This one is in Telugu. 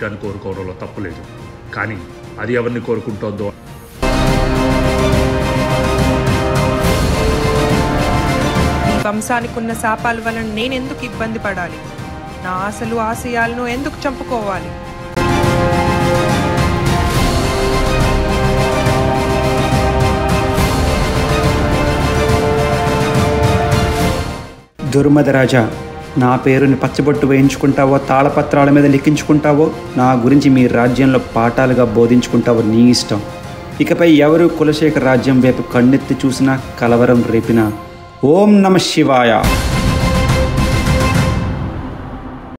కిరీటాన్ని కోరుకోవడంలో తప్పులేదు. కానీ అది ఎవరిని కోరుకుంటోందో ఈ వంశానికి ఉన్న శాపాల వలన నేనెందుకు ఇబ్బంది పడాలి? నా ఆశలు ఆశయాలను ఎందుకు చంపుకోవాలి? దుర్మదరాజా, నా పేరుని పచ్చబొట్టు వేయించుకుంటావో తాళపత్రాల మీద లిఖించుకుంటావో, నా గురించి మీ రాజ్యంలో పాఠాలుగా బోధించుకుంటావో నీ ఇష్టం. ఇకపై ఎవరు కులశేఖర రాజ్యం వైపు కన్నెత్తి చూసినా కలవరం రేపినా ఓం నమ శివాయ.